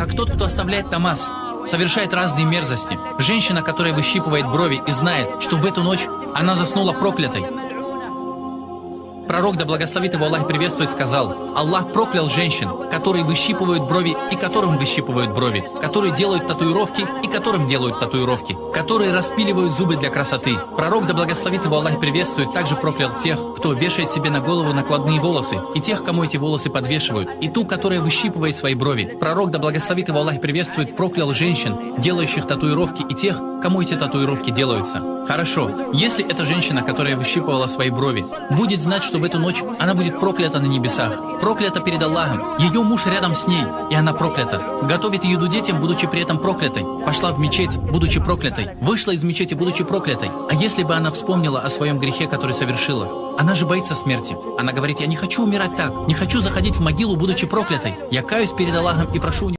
как тот, кто оставляет тамас, совершает разные мерзости. Женщина, которая выщипывает брови и знает, что в эту ночь она заснула проклятой. Пророк, да благословит его Аллах и приветствует, сказал: Аллах проклял женщин, которые выщипывают брови и которым выщипывают брови, которые делают татуировки и которым делают татуировки, которые распиливают зубы для красоты. Пророк, да благословит его Аллах и приветствует, также проклял тех, кто вешает себе на голову накладные волосы, и тех, кому эти волосы подвешивают, и ту, которая выщипывает свои брови. Пророк, да благословит его Аллах и приветствует, проклял женщин, делающих татуировки, и тех, кому эти татуировки делаются. Хорошо, если эта женщина, которая выщипывала свои брови, будет знать, что в эту ночь она будет проклята на небесах, проклята перед Аллахом, ее муж рядом с ней, и она проклята, готовит еду детям, будучи при этом проклятой, пошла в мечеть, будучи проклятой, вышла из мечети, будучи проклятой. А если бы она вспомнила о своем грехе, который совершила? Она же боится смерти. Она говорит: я не хочу умирать так, не хочу заходить в могилу, будучи проклятой. Я каюсь перед Аллахом и прошу у него